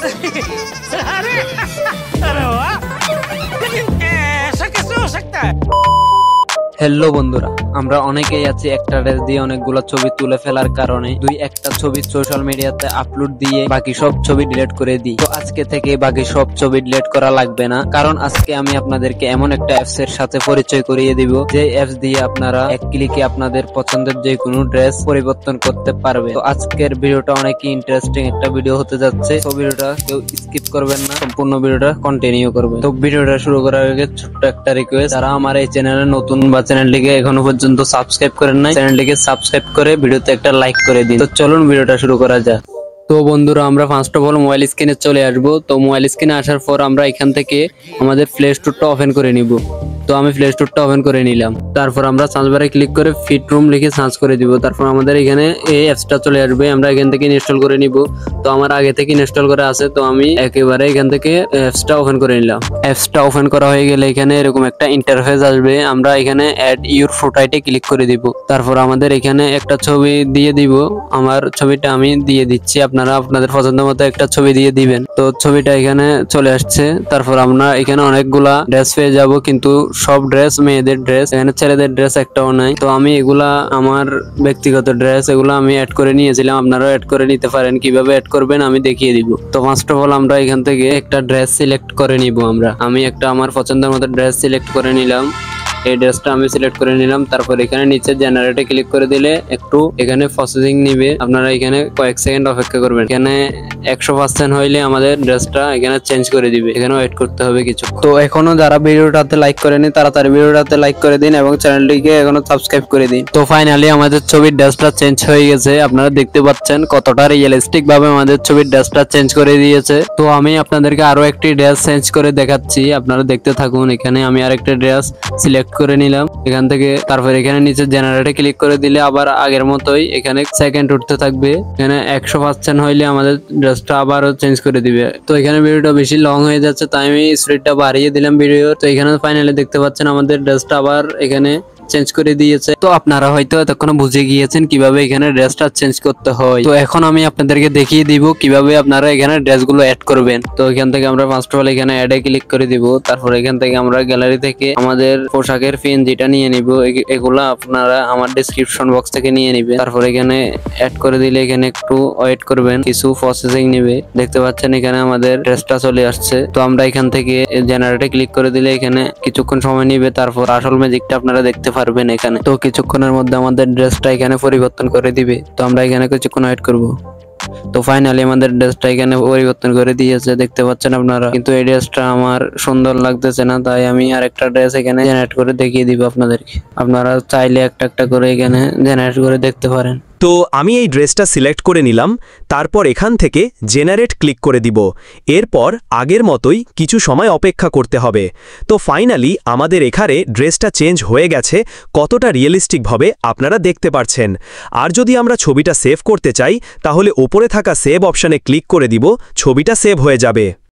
अरे अरे वाह, लेकिन ऐसा कैसे हो सकता है? হ্যালো বন্ধুরা, আমরা অনেকেই আছি একটা ড্রেস দিয়ে অনেকগুলো ছবি তুলে ফেলার কারণে একটা ছবি সোশ্যাল মিডিয়াতে আপলোড দিয়ে বাকি সব ছবি ডিলিট করে দিই। তো আজকে থেকে বাকি সব ছবি ডিলিট করা লাগবে না, কারণ আজকে আমি আপনাদেরকে এমন একটা অ্যাপস এর সাথে পরিচয় করিয়ে দিব যে অ্যাপস দিয়ে আপনারা এক ক্লিকে আপনাদের পছন্দের যে কোনো ড্রেস পরিবর্তন করতে পারবে। তো আজকের ভিডিওটা অনেক ইন্টারেস্টিং একটা ভিডিও হতে যাচ্ছে, তো ভিডিওটা কেউ স্কিপ করবেন না, সম্পূর্ণ ভিডিওটা কন্টিনিউ করবেন। তো ভিডিওটা শুরু করার আগে ছোট্ট একটা রিকোয়েস্ট, যারা আমার এই চ্যানেলে নতুন বা চ্যানেলটিকে এখনো পর্যন্ত সাবস্ক্রাইব করেন নাই, চ্যানেলটিকে সাবস্ক্রাইব করে ভিডিওতে একটা লাইক করে দিন। তো চলুন ভিডিওটা শুরু করা যাক। তো বন্ধুরা, আমরা ফার্স্ট অফ অল মোবাইল স্ক্রিনে চলে আসবো। তো মোবাইল স্ক্রিনে আসার পর আমরা এখান থেকে আমাদের প্লে স্টোরটা ওপেন করে নিব। তো আমি প্লে স্টোরটা ওপেন করে নিলাম। তারপর আমরা সার্চ বারে ক্লিক করে ফিট রুম লিখে সার্চ করে দিব। তারপর আমাদের এখানে এই অ্যাপসটা চলে আসবে, আমরা এখান থেকে ইনস্টল করে নিব। তো আমার আগে থেকে ইনস্টল করা আছে, তো আমি একেবারে এখান থেকে অ্যাপসটা ওপেন করে নিলাম। অ্যাপসটা ওপেন করা হয়ে গেলে এখানে এরকম একটা ইন্টারফেস আসবে, আমরা এখানে অ্যাড ইউর ফটোতে ক্লিক করে দিব। তারপর আমাদের এখানে একটা ছবি দিয়ে দিব, আমার ছবিটা আমি দিয়ে দিচ্ছি, আপনারা আপনাদের পছন্দ মতো একটা ছবি দিয়ে দিবেন। তো ছবিটা এখানে চলে আসছে। তারপর আমরা এখানে অনেকগুলা ড্রেস পেয়ে যাব, কিন্তু সব ড্রেস মেয়েদের ড্রেস, এখানে ছেলেদের ড্রেস একটাও নাই। তো আমি এগুলা আমার ব্যক্তিগত ড্রেস, এগুলো আমি অ্যাড করে নিয়েছিলাম, আপনারাও অ্যাড করে নিতে পারেন। কিভাবে অ্যাড করবেন আমি দেখিয়ে দিব। তো ফার্স্ট অফ অল আমরা এখান থেকে একটা ড্রেস সিলেক্ট করে নিব। আমি একটা আমার পছন্দের মতো ড্রেস সিলেক্ট করে নিলাম, এই ড্রেসটা আমি সিলেক্ট করে নিলাম। তারপর এখানে নিচে জেনারেটে ক্লিক করে দিলে একটু এখানে প্রসেসিং নিবে, আপনারা এখানে কয়েক সেকেন্ড অপেক্ষা করবেন। এখানে 100% হইলে আমাদের ড্রেসটা এখানে চেঞ্জ করে দিবে, এখানে ওয়েট করতে হবে কিছু। তো এখনো যারা ভিডিওটাতে লাইক করেনি তাড়াতাড়ি ভিডিওটাতে লাইক করে দিন এবং চ্যানেলটিকে এখনো সাবস্ক্রাইব করে দিন। তো ফাইনালি আমাদের ছবির ড্রেসটা চেঞ্জ হয়ে গেছে, আপনারা দেখতে পাচ্ছেন কতটা রিয়েলিস্টিক ভাবে আমাদের ছবির ড্রেসটা চেঞ্জ করে দিয়েছে। তো আমি আপনাদেরকে আরো একটি ড্রেস চেঞ্জ করে দেখাচ্ছি, আপনারা দেখতে থাকুন। এখানে আমি আরেকটা ড্রেস সিলেক্ট করে নিলাম এখান থেকে। তারপর এখানে নিচে জেনারেটে ক্লিক করে দিলে আবার আগের মতোই এখানে সেকেন্ড উঠতে থাকবে, এখানে 100% হইলে আমাদের ড্রেসটা আবারও চেঞ্জ করে দিবে। তো এখানে ভিডিওটা বেশি লং হয়ে যাচ্ছে, তাই আমি স্পিডটা বাড়িয়ে দিলাম ভিডিও। তো এখানে ফাইনালি দেখতে পাচ্ছেন আমাদের ড্রেসটা আবার এখানে চেঞ্জ করে দিয়েছে। তো আপনারা হয়তো এতক্ষণ বুঝে গিয়েছেন কিভাবে এখানে ড্রেসটা চেঞ্জ করতে হয়। তো এখন আমি আপনাদেরকে দেখিয়ে দিব কিভাবে আপনারা এখানে ড্রেসগুলো অ্যাড করবেন। তো এখান থেকে আমরা ফার্স্ট অফ অল এখানে অ্যাডে ক্লিক করে দিব। তারপর এখান থেকে আমরা গ্যালারি থেকে আমাদের পোশাকের পেন যেটা নিয়ে নিব, এগুলো আপনারা আমার ডেসক্রিপশন বক্স থেকে নিয়ে নিবেন। তারপর এখানে অ্যাড করে দিলে এখানে একটু ওয়েট করবেন, কিছু প্রসেসিং নেবে। দেখতে পাচ্ছেন এখানে আমাদের ড্রেসটা চলে আসছে। তো আমরা এখান থেকে জেনারেটে ক্লিক করে দিলে এখানে কিছুক্ষণ সময় নিবে, তারপর আসল ম্যাজিকটা আপনারা দেখতে পারবেন এখানে। তো কিছুক্ষণের মধ্যে আমাদের ড্রেসটা এখানে পরিবর্তন করে দিবে। তো আমরা এখানে কিছুক্ষণ ওয়েট করব। তো ফাইনালি আমাদের ড্রেসটা এখানে পরিবর্তন করে দিয়েছে, দেখতে পাচ্ছেন আপনারা। কিন্তু এই ড্রেসটা আমার সুন্দর লাগতেছে না, তাই আমি আরেকটা ড্রেস এখানে জেনারেট করে দেখিয়ে দিব আপনাদেরকে। আপনারা চাইলে একটা একটা করে এখানে জেনারেট করে দেখতে পারেন। তো আমি এই ড্রেসটা সিলেক্ট করে নিলাম, তারপর এখান থেকে জেনারেট ক্লিক করে দিব। এরপর আগের মতোই কিছু সময় অপেক্ষা করতে হবে। তো ফাইনালি আমাদের এখানে ড্রেসটা চেঞ্জ হয়ে গেছে, কতটা রিয়েলিস্টিকভাবে আপনারা দেখতে পাচ্ছেন। আর যদি আমরা ছবিটা সেভ করতে চাই তাহলে ওপরে থাকা সেভ অপশানে ক্লিক করে দিব, ছবিটা সেভ হয়ে যাবে।